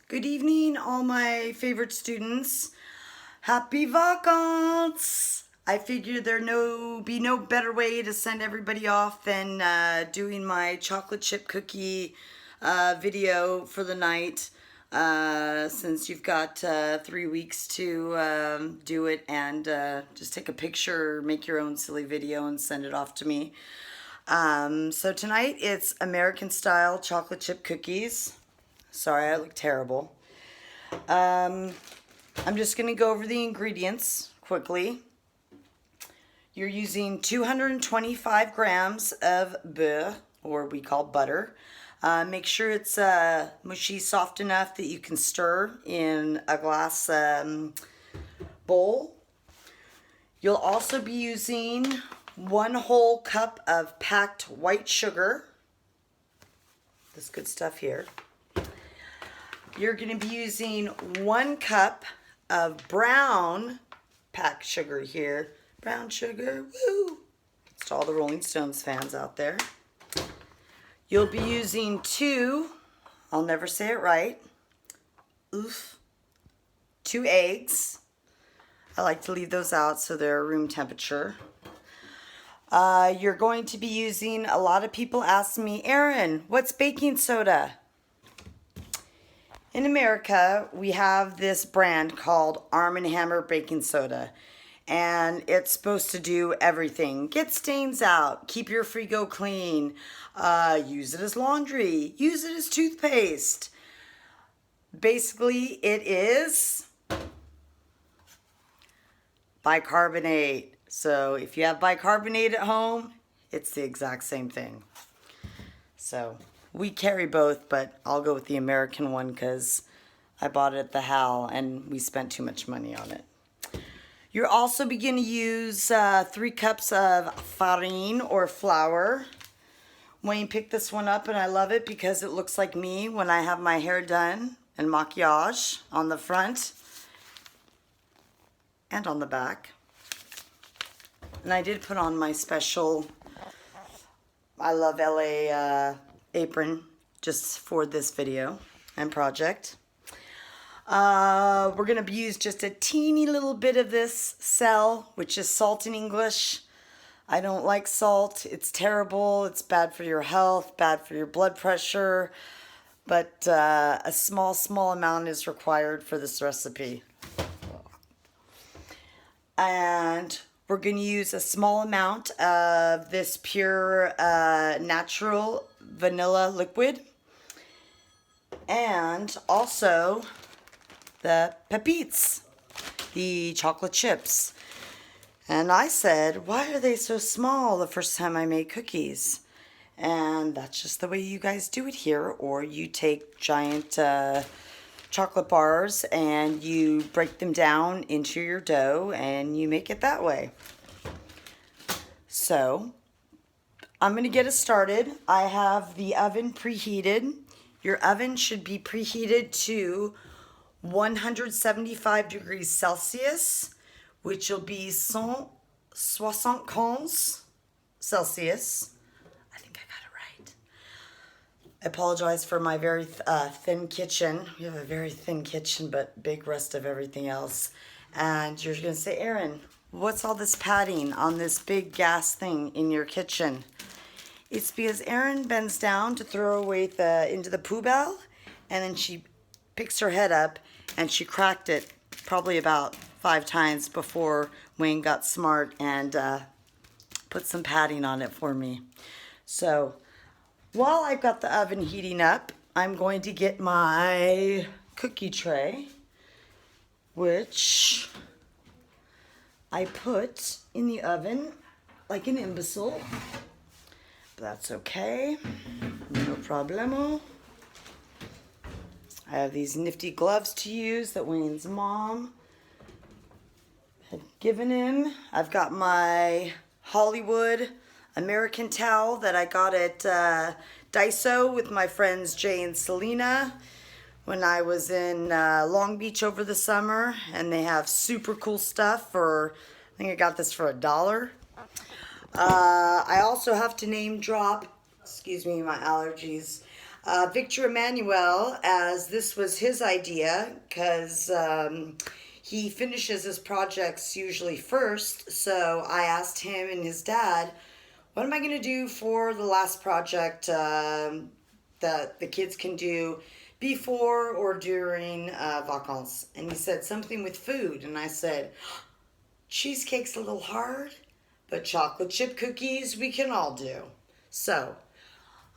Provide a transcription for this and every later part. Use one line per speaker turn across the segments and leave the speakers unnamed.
Good evening, all my favorite students. Happy vacances! I figured there'd be no better way to send everybody off than doing my chocolate chip cookie video for the night. Since you've got 3 weeks to do it, and just take a picture, make your own silly video and send it off to me. So tonight it's American style chocolate chip cookies. Sorry, I look terrible. I'm just going to go over the ingredients quickly. You're using 225 grams of beurre, or we call butter. Make sure it's mushy, soft enough that you can stir in a glass bowl. You'll also be using 1 whole cup of packed white sugar. This good stuff here. You're going to be using 1 cup of brown packed sugar here. Brown sugar, woo! It's to all the Rolling Stones fans out there. You'll be using 2, I'll never say it right, 2 eggs. I like to leave those out so they're room temperature. You're going to be using, a lot of people ask me, Erin, what's baking soda? In America, we have this brand called Arm & Hammer baking soda, and it's supposed to do everything. Get stains out, keep your Frigo clean, use it as laundry, use it as toothpaste. Basically, it is bicarbonate. So if you have bicarbonate at home, it's the exact same thing. So we carry both, but I'll go with the American one because I bought it at the Hal and we spent too much money on it. You're also going to use 3 cups of farine or flour. Wayne picked this one up and I love it because it looks like me when I have my hair done and maquillage on the front and on the back. And I did put on my special I Love LA apron just for this video and project. We're going to use just a teeny little bit of this sel, which is salt in English. I don't like salt. It's terrible. It's bad for your health, bad for your blood pressure. But a small amount is required for this recipe. And we're going to use a small amount of this pure natural vanilla liquid. And also the Pépites, the chocolate chips. And I said, why are they so small the first time I made cookies? And that's just the way you guys do it here. Or you take giant chocolate bars and you break them down into your dough and you make it that way. So I'm going to get us started. I have the oven preheated. Your oven should be preheated to 175 degrees Celsius, which will be 175 Celsius. I think I got it right. I apologize for my very thin kitchen. We have a very thin kitchen, but big rest of everything else. And you're going to say, Erin, what's all this padding on this big gas thing in your kitchen? It's because Erin bends down to throw away into the poubelle, and then she picks her head up, and she cracked it probably about 5 times before Wayne got smart and put some padding on it for me. So while I've got the oven heating up, I'm going to get my cookie tray, which I put in the oven like an imbecile. But that's okay, no problemo. I have these nifty gloves to use that Wayne's mom had given him. I've got my Hollywood American towel that I got at Daiso with my friends Jay and Selena when I was in Long Beach over the summer, and they have super cool stuff for, I think I got this for $1. I also have to name drop, excuse me, my allergies, Victor Emmanuel, as this was his idea, because he finishes his projects usually first. So I asked him and his dad, what am I going to do for the last project that the kids can do before or during vacances? And he said something with food. And I said, cheesecake's a little hard, but chocolate chip cookies we can all do. So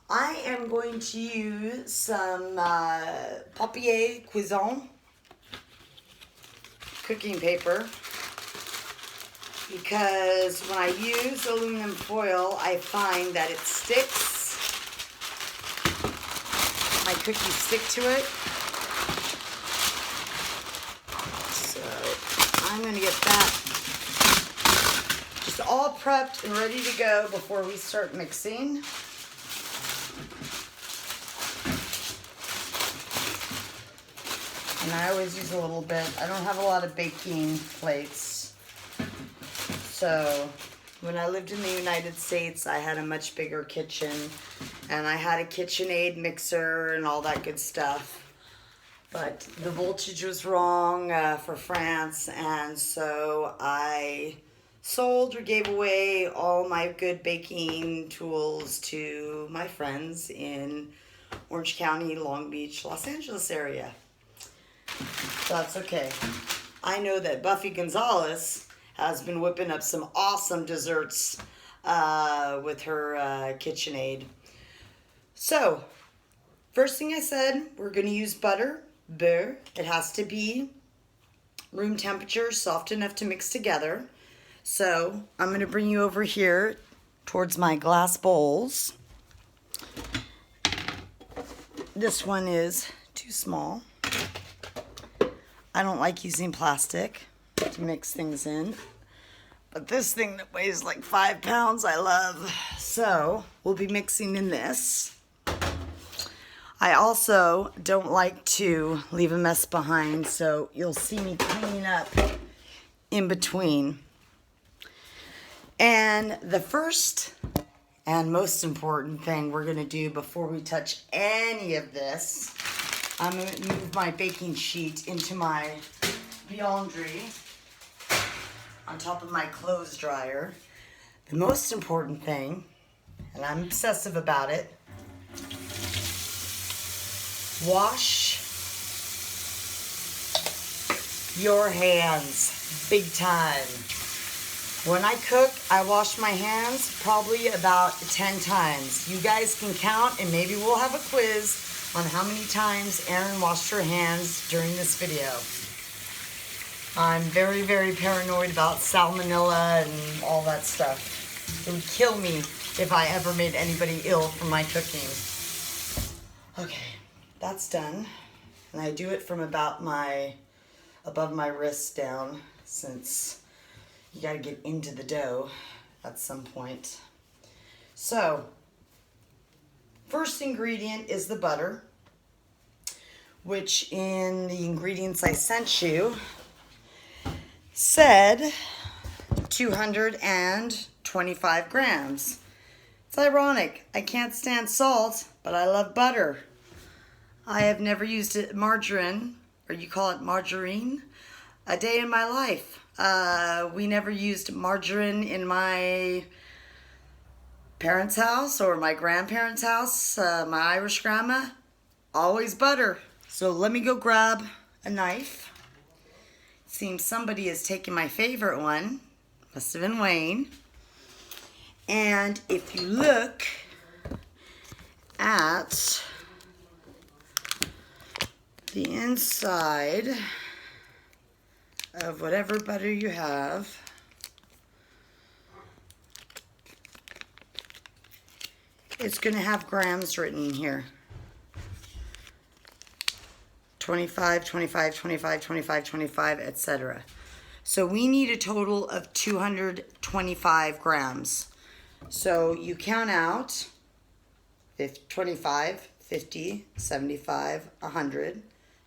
I am going to use some papier cuisson cooking paper, because when I use aluminum foil, I find that it sticks. My cookies stick to it. So I'm going to get that just all prepped and ready to go before we start mixing. And I always use a little bit. I don't have a lot of baking plates. So when I lived in the United States, I had a much bigger kitchen. And I had a KitchenAid mixer and all that good stuff. But the voltage was wrong for France. And so I sold or gave away all my good baking tools to my friends in Orange County, Long Beach, Los Angeles area. So that's okay. I know that Buffy Gonzalez has been whipping up some awesome desserts with her KitchenAid. So, first thing I said, we're going to use butter, beurre. It has to be room temperature, soft enough to mix together. So, I'm going to bring you over here towards my glass bowls. This one is too small. I don't like using plastic to mix things in. But this thing that weighs like 5 pounds, I love. So, we'll be mixing in this. I also don't like to leave a mess behind, so you'll see me cleaning up in between. And the first and most important thing we're going to do before we touch any of this, I'm going to move my baking sheet into my laundry on top of my clothes dryer. The most important thing, and I'm obsessive about it, wash your hands big time. When I cook, I wash my hands probably about 10 times. You guys can count, and maybe we'll have a quiz on how many times Erin washed her hands during this video. I'm very, very paranoid about salmonella and all that stuff. It would kill me if I ever made anybody ill from my cooking. Okay, that's done. And I do it from about above my wrist down, since you gotta get into the dough at some point. So, first ingredient is the butter, which in the ingredients I sent you said 225 grams. It's ironic. I can't stand salt, but I love butter. I have never used margarine, or you call it margarine, a day in my life. We never used margarine in my parents' house or my grandparents' house, my Irish grandma. Always butter. So let me go grab a knife. Seems somebody is taking my favorite one. Must have been Wayne. And if you look at the inside of whatever butter you have, it's going to have grams written in here. 25, 25, 25, 25, 25, etc. So we need a total of 225 grams. So you count out 25, 50, 75, 100,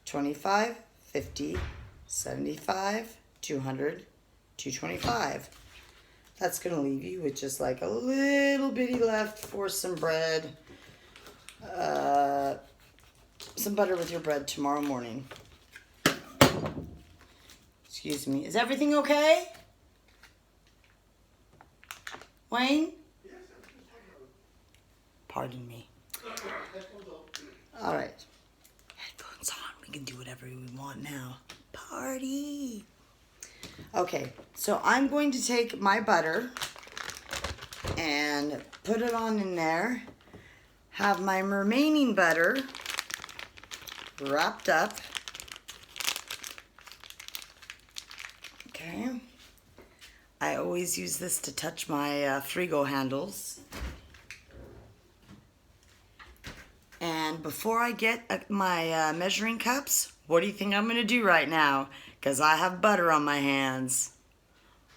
25, 50, 75, 200, 225. That's going to leave you with just like a little bitty left for some bread some butter with your bread tomorrow morning. Excuse me. Is everything okay? Wayne? Pardon me. All right. Headphones on. We can do whatever we want now. Party. Okay, so I'm going to take my butter and put it on in there. Have my remaining butter wrapped up. Okay. I always use this to touch my Frigo handles. And before I get my measuring cups, what do you think I'm going to do right now? Because I have butter on my hands.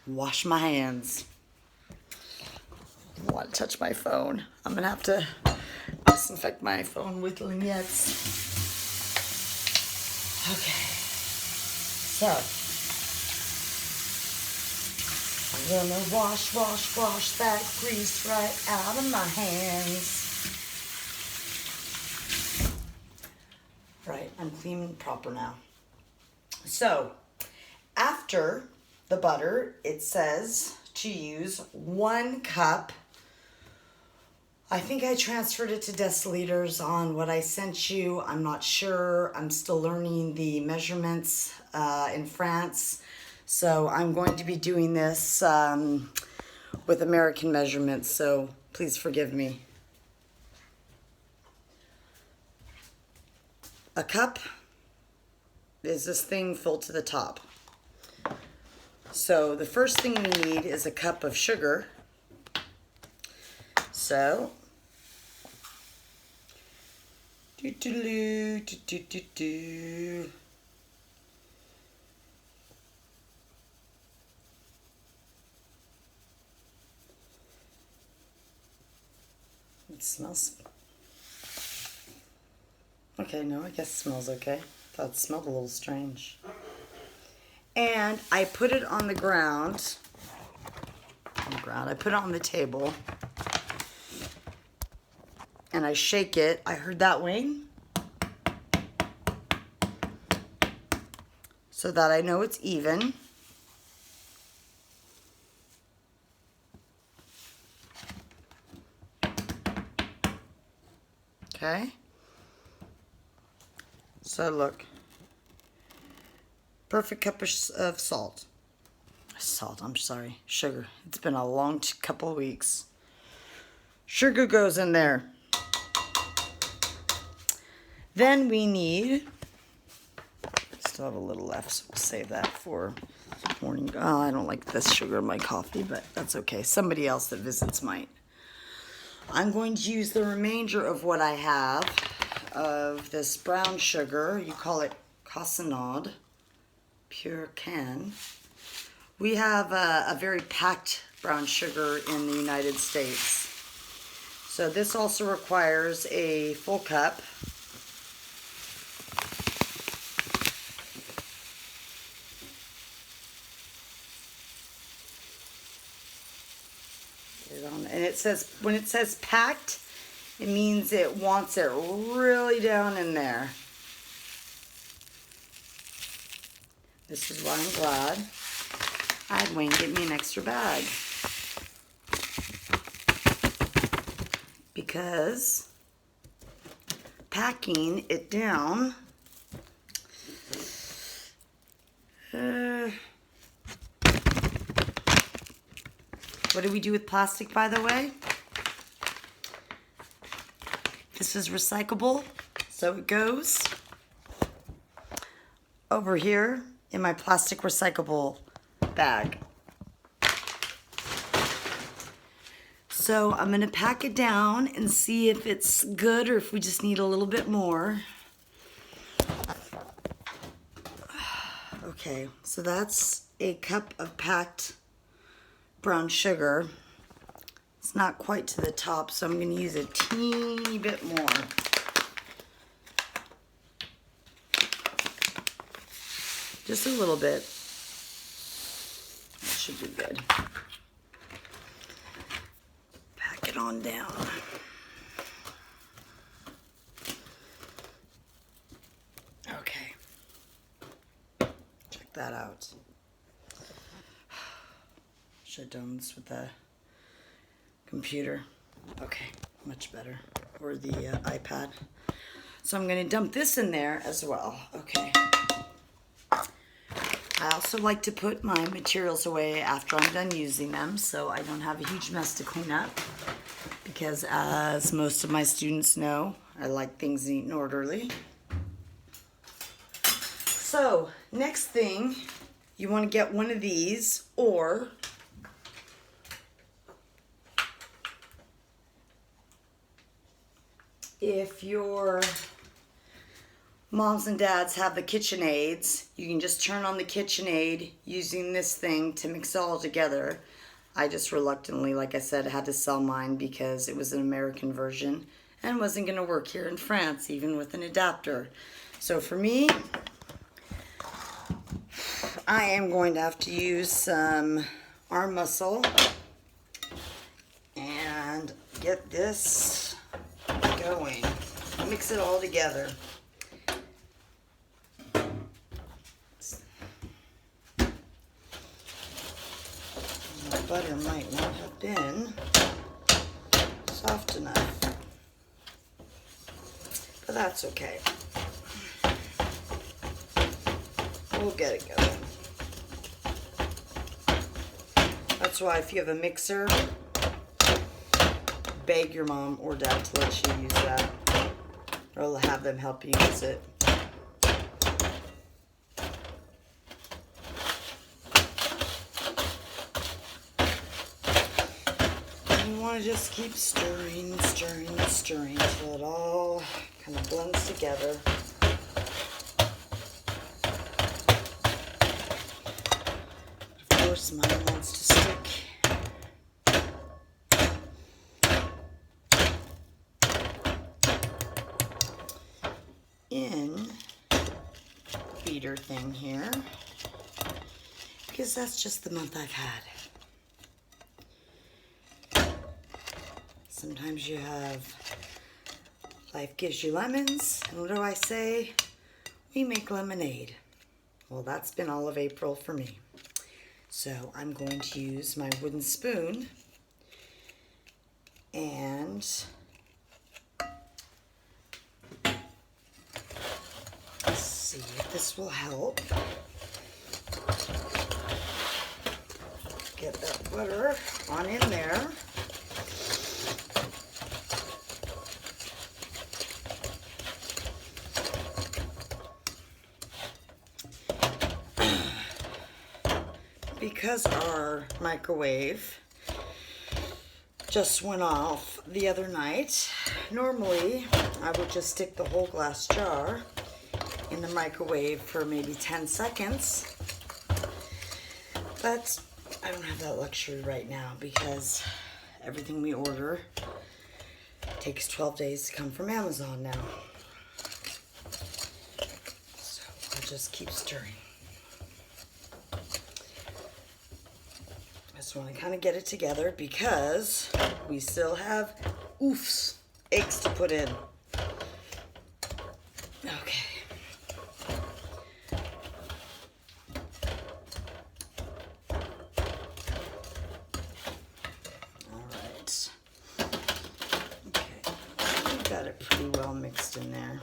Wash my hands. I don't want to touch my phone. I'm going to have to disinfect my phone with Lynette's. Okay. So, I'm going to wash that grease right out of my hands. Right, I'm clean and proper now. So, after the butter, it says to use 1 cup. I think I transferred it to deciliters on what I sent you. I'm not sure. I'm still learning the measurements in France. So I'm going to be doing this with American measurements, so please forgive me. A cup is this thing full to the top. So the first thing we need is a cup of sugar. So, It smells. Okay, no, I guess it smells okay. Thought it smelled a little strange. And I put it on the ground. I put it on the table. And I shake it. I heard that, Wayne? So that I know it's even. Okay. So look. Perfect cup of salt. I'm sorry. Sugar. It's been a long couple of weeks. Sugar goes in there. Then we need, still have a little left, so we'll save that for morning. Oh, I don't like this sugar in my coffee, but that's okay. Somebody else that visits might. I'm going to use the remainder of what I have of this brown sugar. You call it Cassonade, pure can. We have a very packed brown sugar in the United States. So this also requires a full cup. And it says, when it says packed, it means it wants it really down in there. This is why I'm glad I had Wayne get me an extra bag. Because packing it down, what do we do with plastic, by the way? This is recyclable, so it goes over here in my plastic recyclable bag. So I'm gonna pack it down and see if it's good or if we just need a little bit more. Okay, so that's a cup of packed brown sugar. It's not quite to the top, so I'm going to use a teeny bit more. Just a little bit. That should be good. Pack it on down. that out. Should have done this with the computer. Okay, much better. Or the iPad. So I'm going to dump this in there as well. Okay. I also like to put my materials away after I'm done using them so I don't have a huge mess to clean up. Because as most of my students know, I like things neat and orderly. So, next thing, you want to get one of these, or if your moms and dads have the KitchenAids, you can just turn on the KitchenAid using this thing to mix it all together. I just reluctantly, like I said, had to sell mine because it was an American version and wasn't going to work here in France, even with an adapter. So for me, I am going to have to use some arm muscle and get this going. Mix it all together. The butter might not have been soft enough, but that's okay. We'll get it going. That's why if you have a mixer, beg your mom or dad to let you use that, or have them help you use it. You want to just keep stirring, stirring, stirring until it all kind of blends together. Of course, mine wants to stick. In beater thing here, because that's just the month I've had. Sometimes you have life gives you lemons, and what do I say? We make lemonade. Well, that's been all of April for me. So I'm going to use my wooden spoon and see if this will help. Get that butter on in there. Because our microwave just went off the other night, normally I would just stick the whole glass jar in the microwave for maybe 10 seconds, but I don't have that luxury right now because everything we order takes 12 days to come from Amazon now. So I'll just keep stirring. I just want to kind of get it together because we still have eggs to put in. Okay. Got it pretty well mixed in there.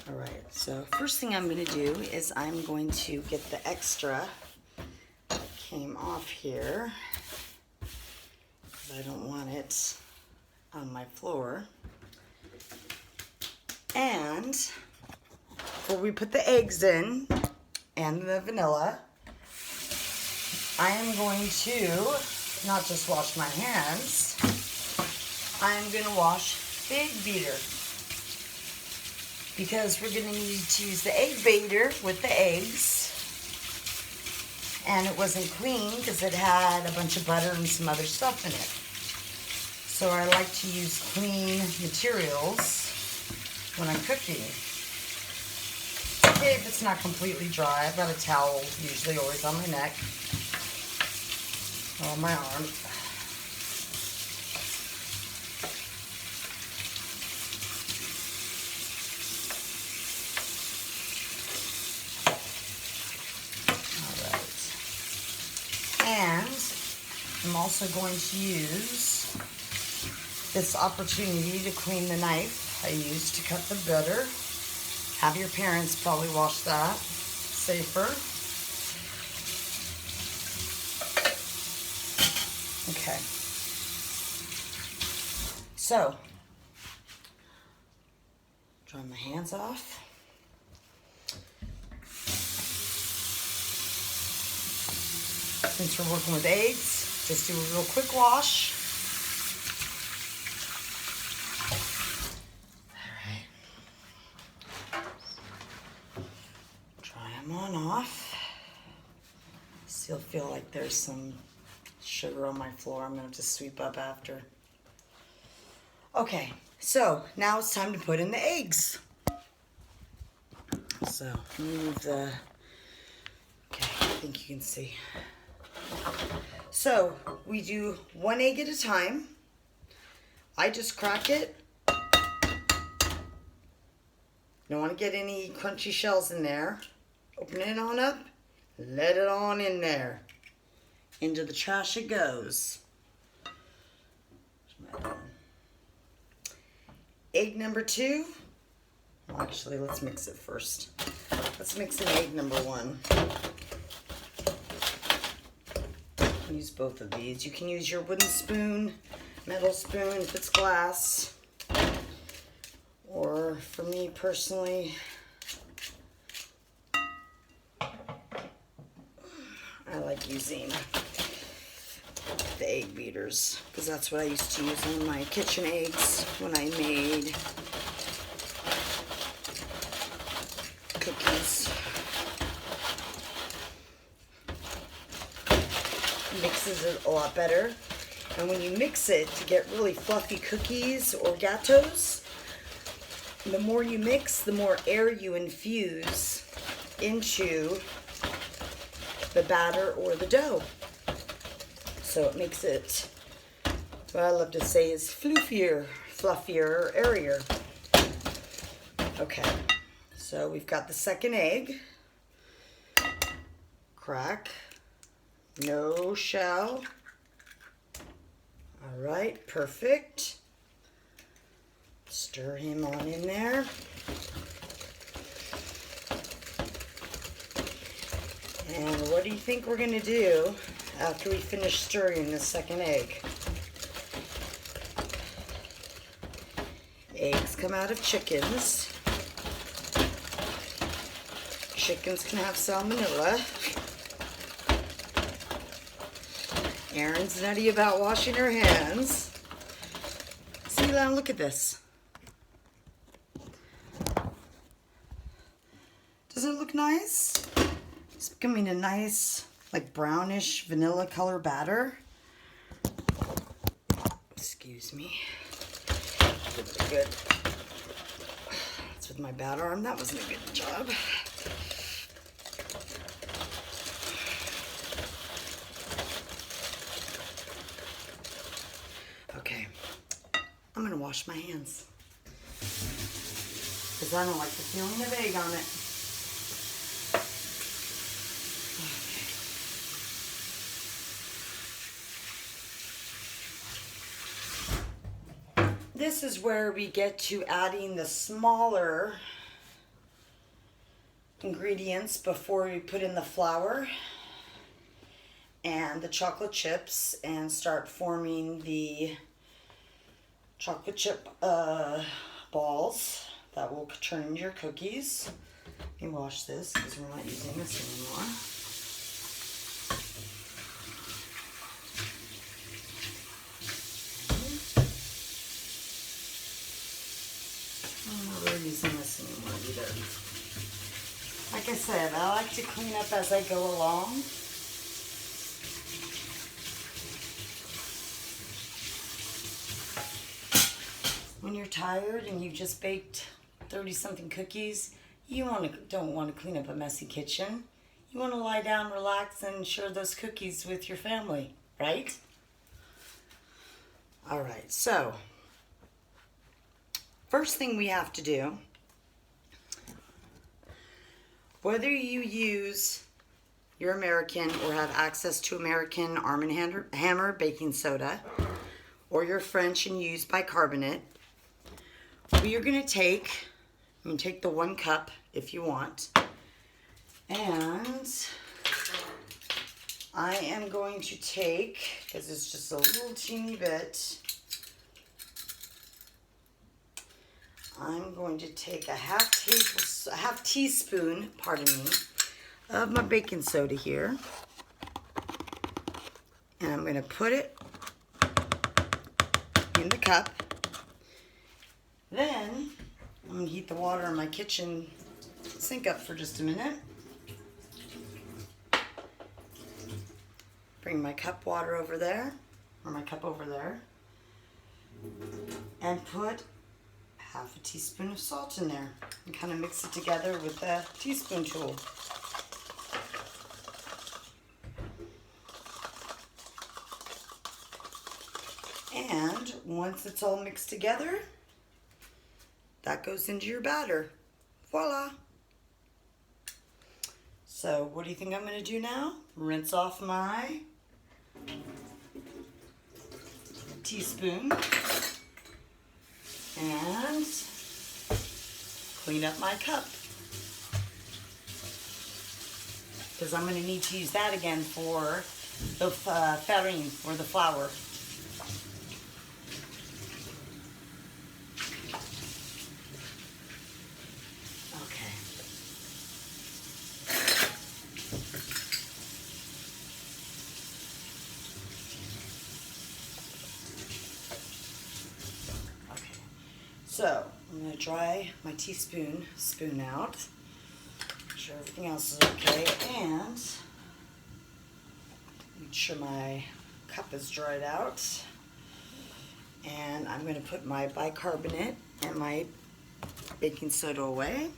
All right, so first thing I'm going to do is I'm going to get the extra that came off here because I don't want it on my floor. And before we put the eggs in and the vanilla, I am going to not just wash my hands, I'm going to wash the egg beater because we're going to need to use the egg beater with the eggs, and it wasn't clean because it had a bunch of butter and some other stuff in it. So I like to use clean materials when I'm cooking. Okay, if it's not completely dry, I've got a towel usually always on my neck or on my arm. also going to use this opportunity to clean the knife I used to cut the butter. Have your parents probably wash that. Safer. Okay. So, dry my hands off. Since we're working with eggs, just do a real quick wash. On off. Still feel like there's some sugar on my floor. I'm going to have to sweep up after. Okay, so now it's time to put in the eggs. So move the, okay, I think you can see. So we do 1 egg at a time. I just crack it. Don't want to get any crunchy shells in there. Open it on up, let it on in there. Into the trash it goes. Egg number 2. Well, actually, let's mix it first. Let's mix in egg number 1. Use both of these. You can use your wooden spoon, metal spoon if it's glass. Or for me personally, I like using the egg beaters because that's what I used to use on my kitchen eggs when I made cookies. Mixes it a lot better. And when you mix it to get really fluffy cookies or gâteaux, the more you mix, the more air you infuse into the batter or the dough. So it makes it, what I love to say is fluffier, airier. Okay, so we've got the second egg. Crack, no shell. All right, perfect. Stir him on in there. And what do you think we're going to do after we finish stirring the second egg? Eggs come out of chickens. Chickens can have salmonella. Erin's nutty about washing her hands. See, now look at this. Doesn't it look nice? It's becoming a nice, like brownish vanilla color batter. Excuse me. Give it a good. That's with my batter arm. That wasn't a good job. Okay. I'm going to wash my hands because I don't like the feeling of egg on it. This is where we get to adding the smaller ingredients before we put in the flour and the chocolate chips and start forming the chocolate chip balls that will turn into your cookies. Let me wash this because we're not using this anymore. Using this anymore either. Like I said, I like to clean up as I go along. When you're tired and you've just baked 30-something cookies, you don't want to clean up a messy kitchen. You want to lie down, relax, and share those cookies with your family, right? All right, so first thing we have to do, whether you use you're American or have access to American Arm & Hammer baking soda, or you're French and use bicarbonate, we are going to take, you can take the 1 cup if you want, and I am going to take, because it's just a little teeny bit, I'm going to take a half teaspoon, pardon me, of my baking soda here. And I'm going to put it in the cup. Then I'm going to heat the water in my kitchen sink up for just a minute. Bring my cup water over there, or my cup over there, and put half a teaspoon of salt in there and kind of mix it together with a teaspoon tool. And once it's all mixed together, that goes into your batter. Voila! So what do you think I'm going to do now? Rinse off my teaspoon and clean up my cup, because I'm going to need to use that again for the farine, or the flour. Okay. So I'm going to dry my spoon out, make sure everything else is okay, and make sure my cup is dried out. And I'm going to put my bicarbonate and my baking soda away.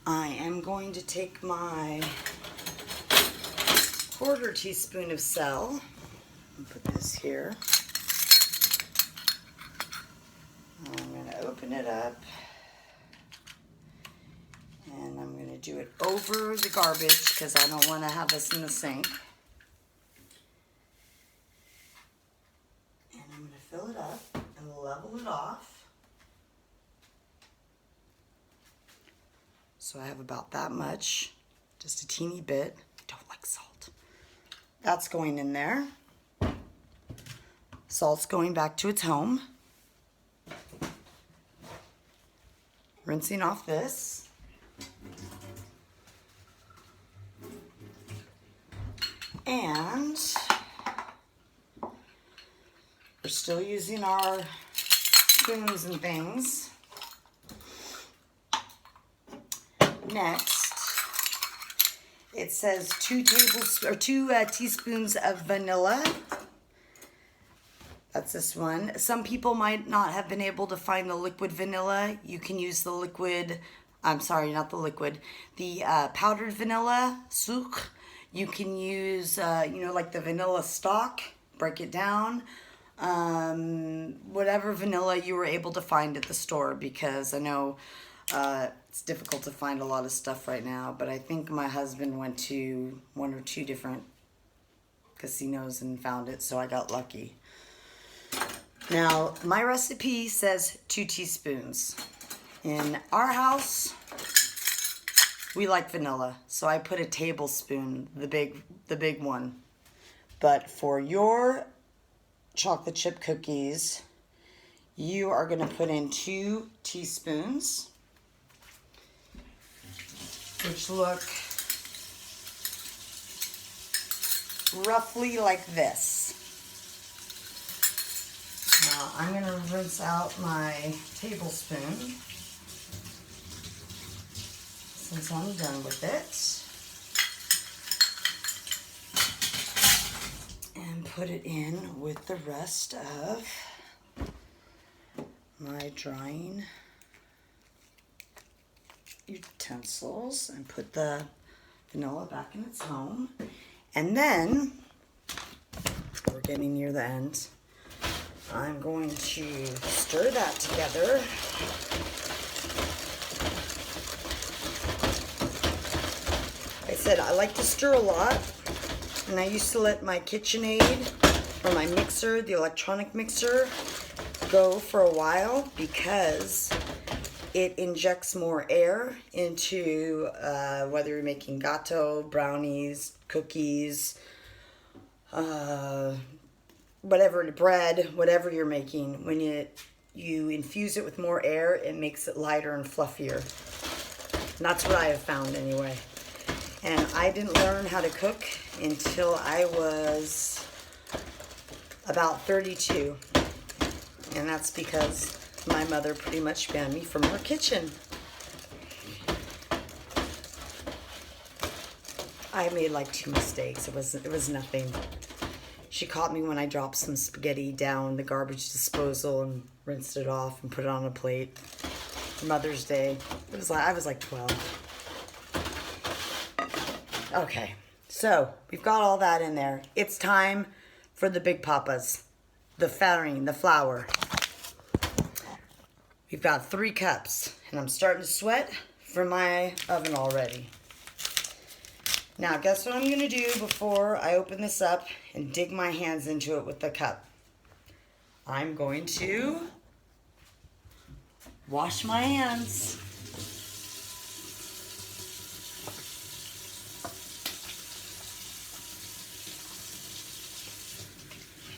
I am going to take my 1/4 teaspoon of sal. Put this here. I'm going to open it up, and I'm going to do it over the garbage because I don't want to have this in the sink. And I'm going to fill it up and level it off. So I have about that much, just a teeny bit. I don't like salt. That's going in there. Salt's going back to its home. Rinsing off this. And we're still using our spoons and things. Next, it says 2 teaspoons of vanilla. That's this one. Some people might not have been able to find the liquid vanilla. You can use the liquid, I'm sorry, not the liquid, the powdered vanilla, sucre. You can use, like the vanilla stock, break it down. Whatever vanilla you were able to find at the store, because I know it's difficult to find a lot of stuff right now, but I think my husband went to 1 or 2 different casinos and found it, so I got lucky. Now, my recipe says 2 teaspoons. In our house, we like vanilla, so I put a tablespoon, the big one. But for your chocolate chip cookies, you are going to put in 2 teaspoons, which look roughly like this. Now I'm going to rinse out my tablespoon since I'm done with it, and put it in with the rest of my drying utensils, and put the vanilla back in its home. And then, we're getting near the end, I'm going to stir that together said, I like to stir a lot, and I used to let my KitchenAid or my mixer, the electronic mixer, go for a while because it injects more air into whether you're making gato, brownies, cookies, whatever, bread, whatever you're making. When you infuse it with more air, it makes it lighter and fluffier. And that's what I have found anyway. And I didn't learn how to cook until I was about 32. And that's because my mother pretty much banned me from her kitchen. I made like 2 mistakes. It was nothing. She caught me when I dropped some spaghetti down the garbage disposal and rinsed it off and put it on a plate. Mother's Day. I was like 12. Okay, so we've got all that in there. It's time for the Big Papas, the farine, the flour. We've got 3 cups, and I'm starting to sweat from my oven already. Now, guess what I'm going to do before I open this up and dig my hands into it with the cup? I'm going to wash my hands.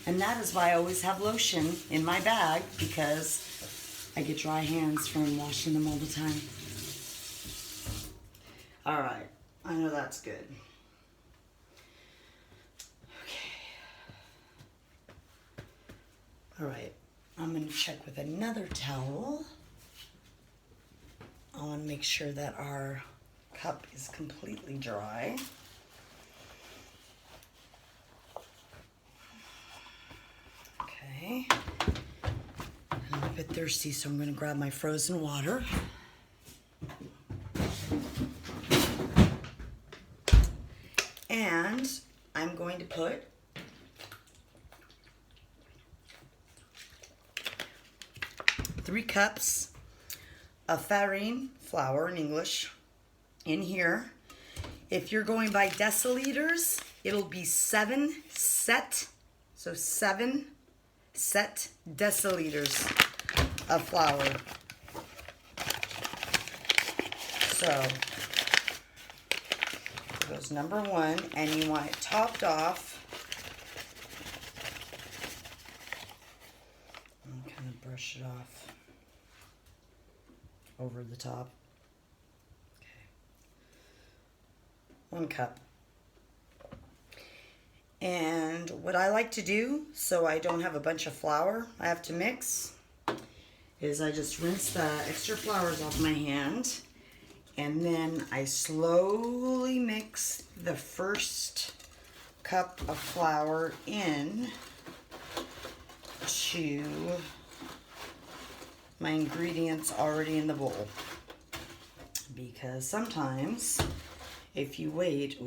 And that is why I always have lotion in my bag, because I get dry hands from washing them all the time. All right, I know that's good. Okay. All right, I'm gonna check with another towel. I wanna make sure that our cup is completely dry. Okay. I'm a bit thirsty, so I'm going to grab my frozen water. And I'm going to put three cups of farine, flour in English, in here. If you're going by deciliters, it'll be 7 set deciliters of flour. So goes number 1, and you want it topped off. I'm kind of brush it off over the top. Okay. 1 cup. And what I like to do, so I don't have a bunch of flour I have to mix, is I just rinse the extra flours off my hand, and then I slowly mix the first cup of flour in to my ingredients already in the bowl. Because sometimes if you wait,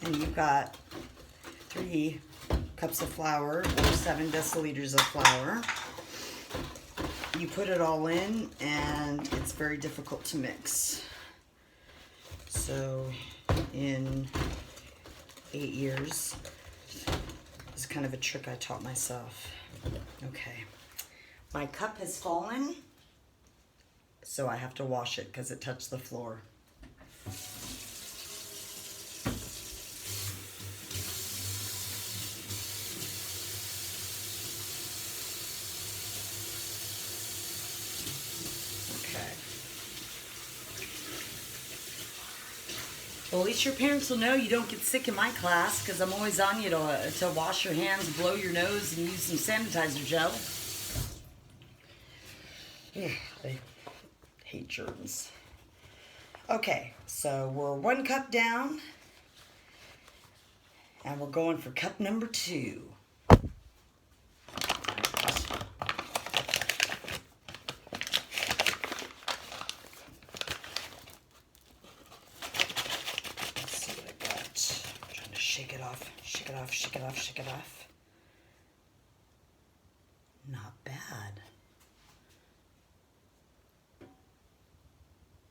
and you've got 3 cups of flour or 7 deciliters of flour, you put it all in and it's very difficult to mix. So in 8 years, it's kind of a trick I taught myself. Okay, my cup has fallen, so I have to wash it because it touched the floor. Well, at least your parents will know you don't get sick in my class, because I'm always on you to wash your hands, blow your nose, and use some sanitizer gel. Ugh, I hate germs. Okay, so we're 1 cup down, and we're going for cup number 2. Shake it off, shake it off, shake it off, shake it off. Not bad.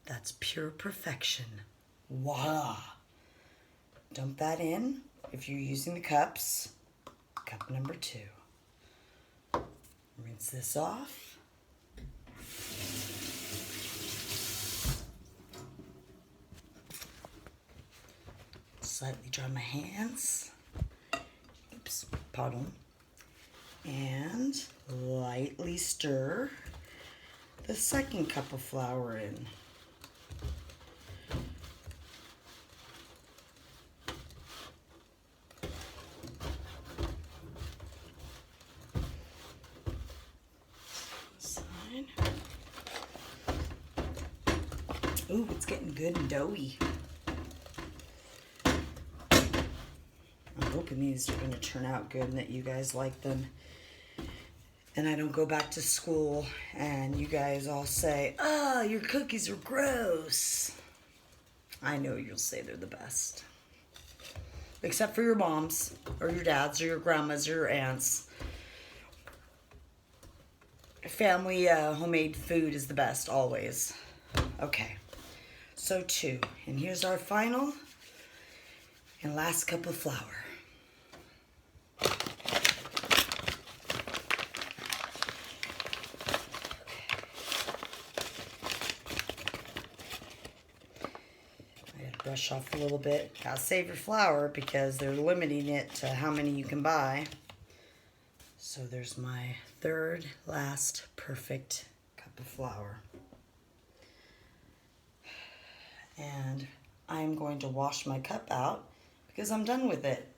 That's pure perfection. Voila. Dump that in. If you're using the cups, cup number 2. Rinse this off. Slightly dry my hands. Oops, pardon. And lightly stir the second cup of flour in. Ooh, it's getting good and doughy. I'm hoping these are going to turn out good and that you guys like them. And I don't go back to school and you guys all say, "Oh, your cookies are gross." I know you'll say they're the best. Except for your moms or your dads or your grandmas or your aunts. Family homemade food is the best always. Okay. So 2. And here's our final and last cup of flour. I gotta brush off a little bit. Gotta save your flour because they're limiting it to how many you can buy. So there's my third last perfect cup of flour. And I'm going to wash my cup out because I'm done with it.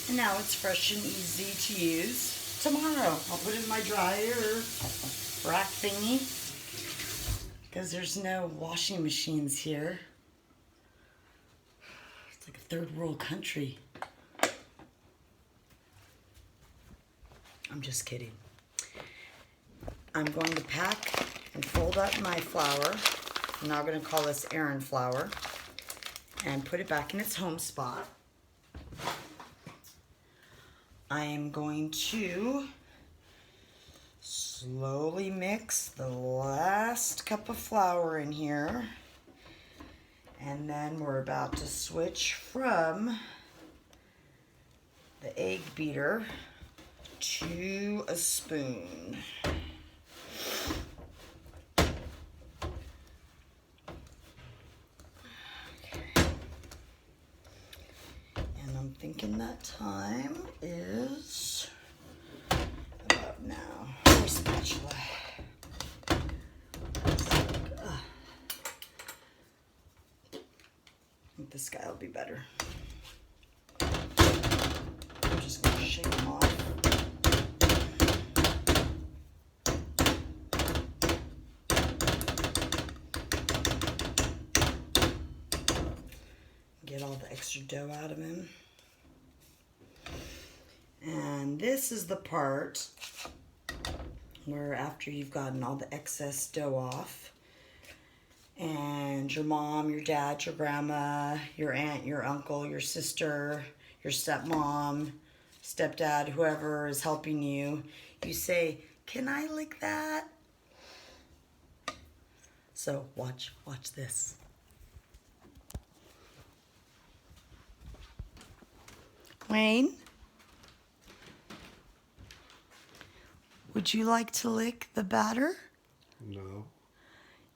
And now it's fresh and easy to use. Tomorrow I'll put it in my dryer rack thingy because there's no washing machines here. It's like a third world country. I'm just kidding. I'm going to pack and fold up my flour. I'm now going to call this Erin flour and put it back in its home spot. I am going to slowly mix the last cup of flour in here. And then we're about to switch from the egg beater to a spoon. I'm thinking that time is about now. Where's the spatula? I think this guy will be better. I'm just going to shake them off. Get all the extra dough out of him. And this is the part where after you've gotten all the excess dough off and your mom, your dad, your grandma, your aunt, your uncle, your sister, your stepmom, stepdad, whoever is helping you, you say, "Can I lick that?" So watch this. Wayne? Would you like to lick the batter?
No.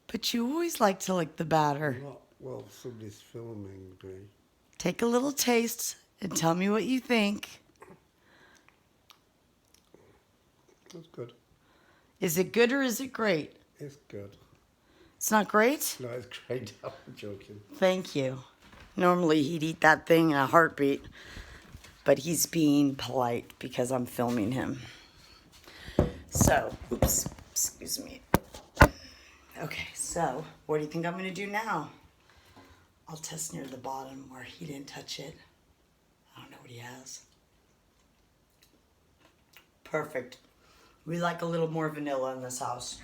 But you always like to lick the batter.
Not while somebody's filming me.
Take a little taste and tell me what you think.
That's good.
Is it good or is it great?
It's good.
It's not great?
No, it's great. I'm joking.
Thank you. Normally he'd eat that thing in a heartbeat, but he's being polite because I'm filming him. So, oops, excuse me. Okay, so what do you think I'm going to do now? I'll test near the bottom where he didn't touch it. I don't know what he has. Perfect. We like a little more vanilla in this house.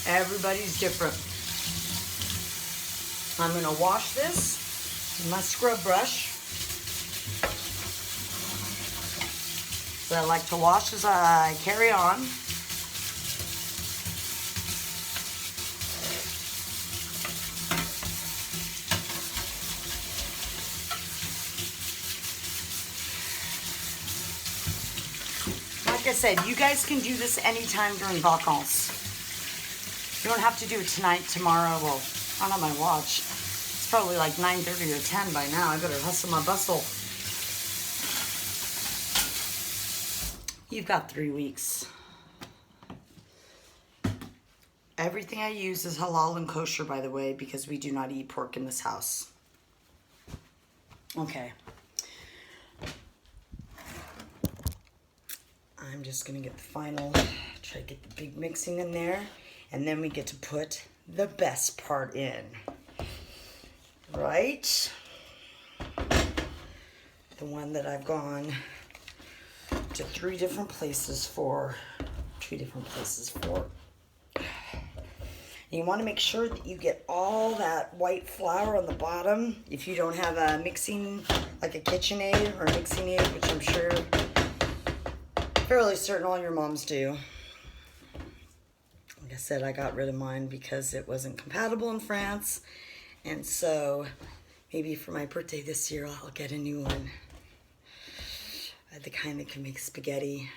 Everybody's different. I'm gonna wash this with my scrub brush. So I like to wash as I carry on. Like I said, you guys can do this anytime during vacances. You don't have to do it tonight, tomorrow. Well, not on my watch. It's probably like 9:30 or 10 by now. I better hustle my bustle. You've got 3 weeks. Everything I use is halal and kosher, by the way, because we do not eat pork in this house. Okay. I'm just gonna get the final, try to get the big mixing in there, and then we get to put the best part in. Right? The one that I've gone to 3 different places for. You want to make sure that you get all that white flour on the bottom. If you don't have a mixing, like a KitchenAid or a mixing aid, which I'm sure, fairly certain all your moms do. Like I said, I got rid of mine because it wasn't compatible in France. And so maybe for my birthday this year, I'll get a new one. The kind that can make spaghetti.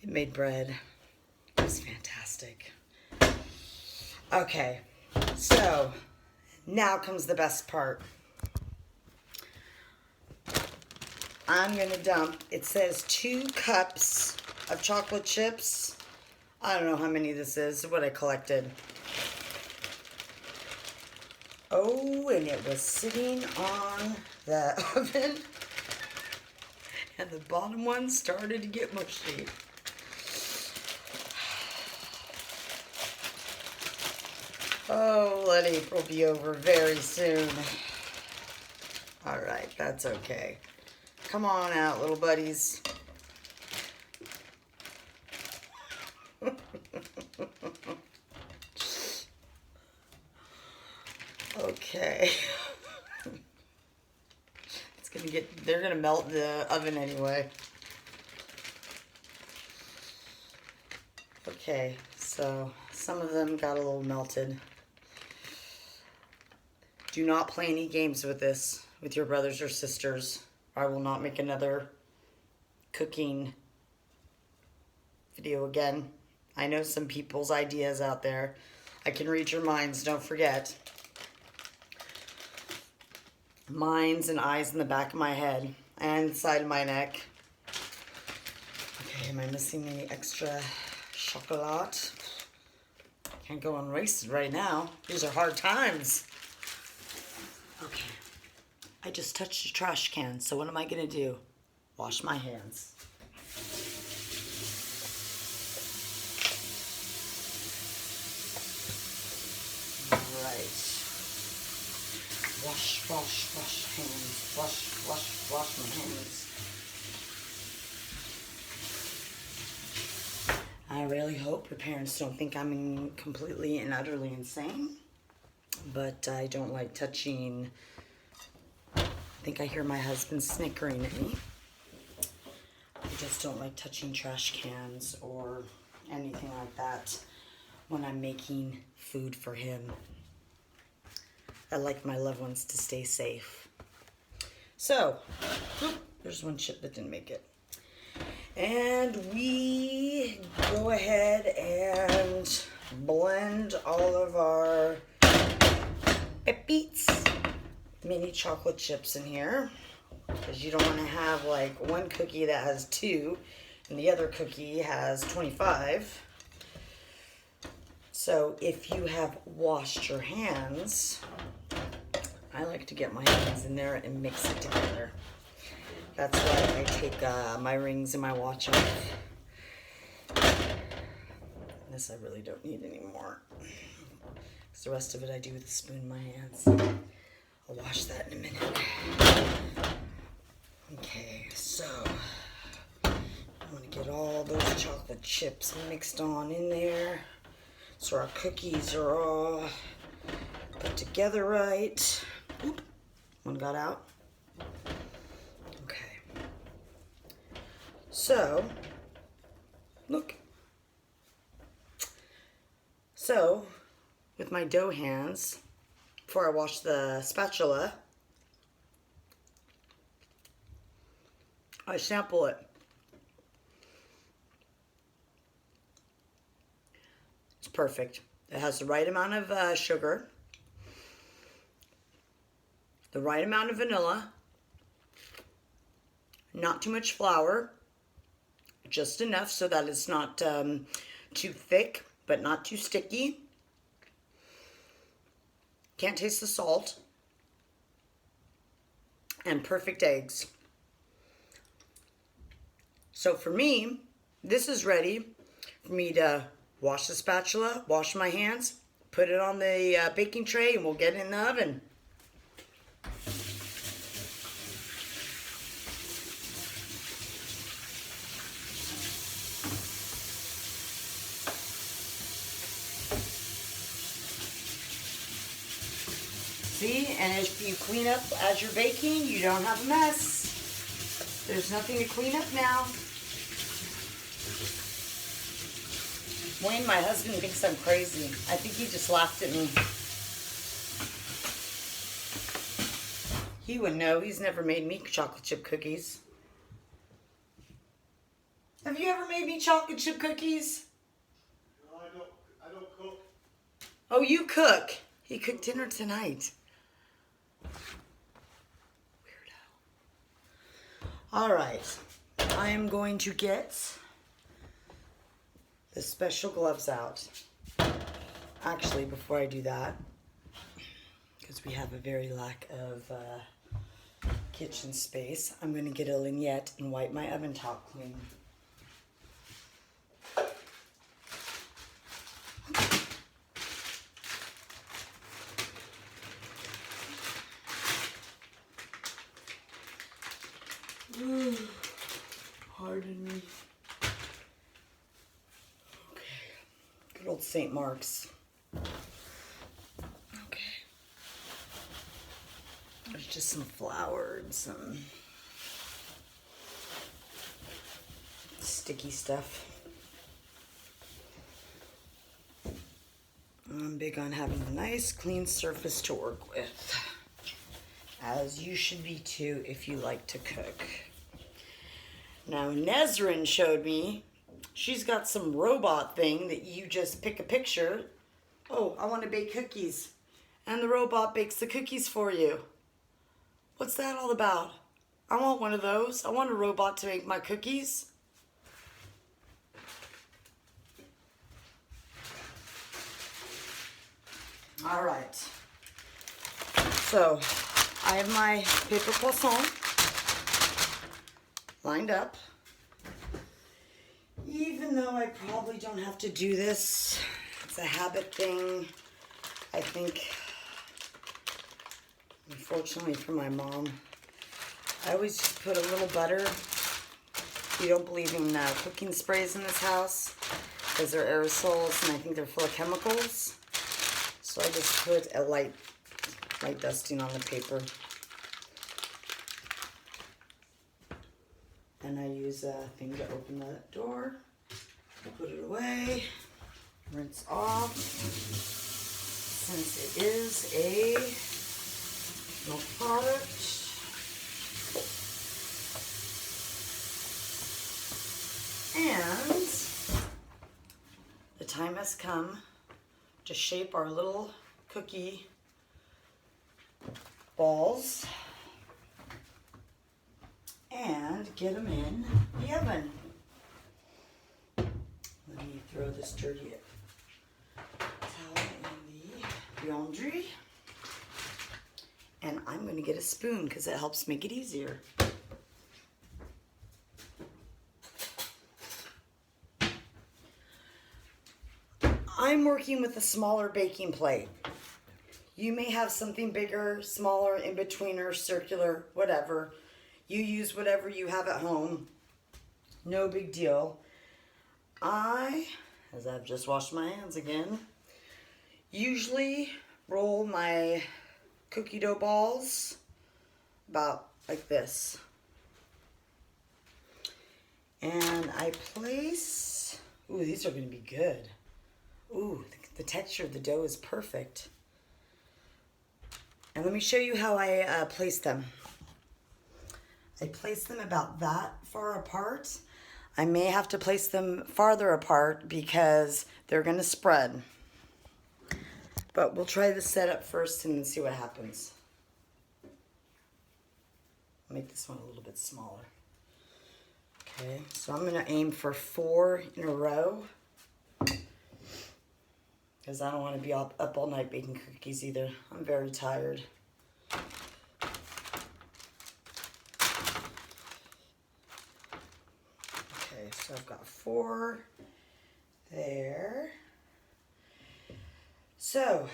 It made bread. It was fantastic. Okay, so now comes the best part. I'm gonna dump, it says 2 cups of chocolate chips. I don't know how many this is, what I collected. Oh, and it was sitting on the oven. And the bottom one started to get mushy. Oh, let April be over very soon. All right, that's okay. Come on out, little buddies. Okay. It's gonna get, they're gonna melt the oven anyway. Okay, so some of them got a little melted. Do not play any games with this, with your brothers or sisters. I will not make another cooking video again. I know some people's ideas out there. I can read your minds, don't forget. Minds and eyes in the back of my head and the side of my neck. Okay, am I missing any extra chocolate? Can't go unwasted right now. These are hard times. Okay, I just touched a trash can, so what am I gonna do? Wash my hands. All right. Wash hands. Wash my hands. I really hope your parents don't think I'm completely and utterly insane. But I don't like touching. I think I hear my husband snickering at me. I just don't like touching trash cans or anything like that when I'm making food for him. I like my loved ones to stay safe. So, there's one chip that didn't make it. And we go ahead and blend all of our Pepites mini chocolate chips in here, because you don't want to have like one cookie that has 2 and the other cookie has 25. So if you have washed your hands, I like to get my hands in there and mix it together. That's why I take my rings and my watch off. This I really don't need anymore. Because the rest of it I do with a spoon in my hands. I'll wash that in a minute. Okay, so I'm gonna get all those chocolate chips mixed on in there so our cookies are all put together right. Oop, one got out. Okay. So, look. So, with my dough hands, before I wash the spatula, I sample it. It's perfect. It has the right amount of sugar, the right amount of vanilla, not too much flour, just enough so that it's not too thick, but not too sticky. Can't taste the salt. And perfect eggs. So for me, this is ready for me to wash the spatula, wash my hands, put it on the baking tray, and we'll get it in the oven. See, and if you clean up as you're baking, you don't have a mess. There's nothing to clean up now. Wayne, my husband, thinks I'm crazy. I think he just laughed at me. He wouldn't know. He's never made me chocolate chip cookies. Have you ever made me chocolate chip cookies?
No, I don't cook.
Oh, you cook. He cooked dinner tonight. Weirdo. All right. I am going to get the special gloves out. Actually, before I do that, because we have a very lack of kitchen space, I'm going to get a lingette and wipe my oven top clean. Pardon me. Okay. Good old St. Mark's. Okay. There's just some flour and some sticky stuff. I'm big on having a nice clean surface to work with, as you should be too if you like to cook. Now Nezrin showed me, she's got some robot thing that you just pick a picture. Oh, I want to bake cookies. And the robot bakes the cookies for you. What's that all about? I want one of those. I want a robot to make my cookies. All right. So, I have my paper croissant lined up. Even though I probably don't have to do this, it's a habit thing. I think, unfortunately for my mom, I always just put a little butter. We don't believe in cooking sprays in this house because they're aerosols and I think they're full of chemicals. So I just put a light dusting on the paper. And I use a thing to open the door, put it away, rinse off. Since it is a milk product. And the time has come to shape our little cookie balls and get them in the oven. Let me throw this dirty towel in the laundry. And I'm going to get a spoon because it helps make it easier. I'm working with a smaller baking plate. You may have something bigger, smaller, in-betweener, circular, whatever. You use whatever you have at home. No big deal. As I've just washed my hands again, usually roll my cookie dough balls about like this. And I place, ooh, these are gonna be good. Ooh, the texture of the dough is perfect. And let me show you how I place them. I place them about that far apart. I may have to place them farther apart because they're gonna spread. But we'll try the setup first and see what happens. Make this one a little bit smaller. Okay, so I'm gonna aim for 4 in a row because I don't want to be up all night baking cookies either. I'm very tired. Okay, so I've got 4 there. So,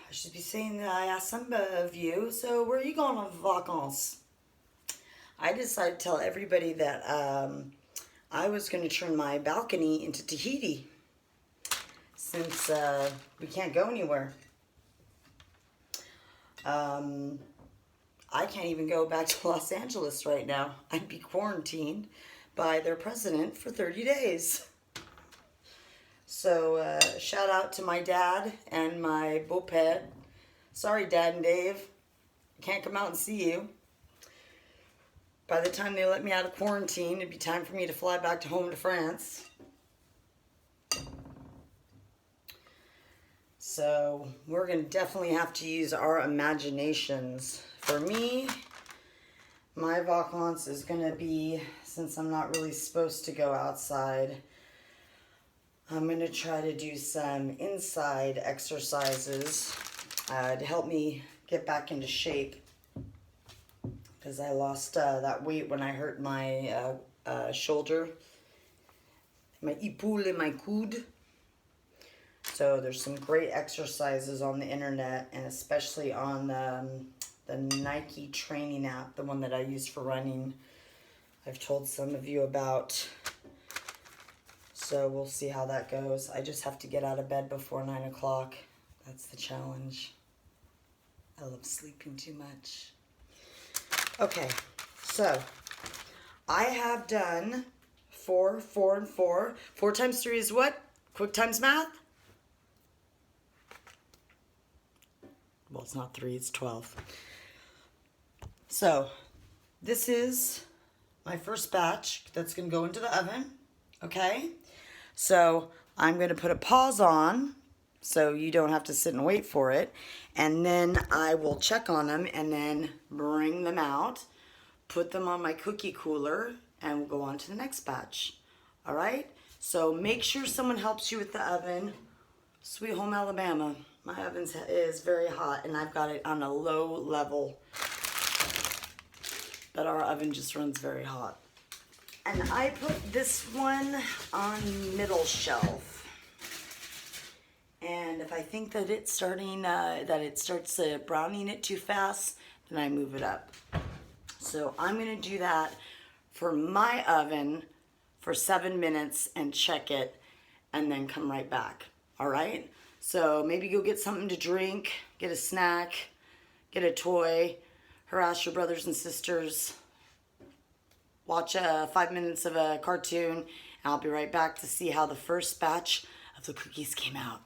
I should be saying that I asked some of you, so where are you going on vacances? I decided to tell everybody that I was going to turn my balcony into Tahiti since we can't go anywhere. I can't even go back to Los Angeles right now. I'd be quarantined by their president for 30 days. So shout out to my dad and my beau-père. Sorry, Dad and Dave. I can't come out and see you. By the time they let me out of quarantine, it'd be time for me to fly back to home to France. So we're going to definitely have to use our imaginations. For me, my vacances is going to be, since I'm not really supposed to go outside, I'm going to try to do some inside exercises to help me get back into shape. Because I lost that weight when I hurt my shoulder, my épaule and my coude. So there's some great exercises on the internet, and especially on the Nike training app, the one that I use for running. I've told some of you about. So we'll see how that goes. I just have to get out of bed before 9 o'clock. That's the challenge. I love sleeping too much. Okay, so I have done 4, 4, and 4. 4 times 3 is what? Quick times math? Well, it's not 3, it's 12. So this is my first batch that's going to go into the oven, okay? So I'm going to put a pause on so you don't have to sit and wait for it. And then I will check on them and then bring them out, put them on my cookie cooler, and we'll go on to the next batch. All right? So make sure someone helps you with the oven. Sweet Home Alabama. My oven is very hot, and I've got it on a low level. But our oven just runs very hot. And I put this one on middle shelf. And if I think that it's starting, that it starts browning it too fast, then I move it up. So I'm gonna do that for my oven for 7 minutes and check it, and then come right back, all right? So maybe go get something to drink, get a snack, get a toy, harass your brothers and sisters, watch 5 minutes of a cartoon, and I'll be right back to see how the first batch of the cookies came out.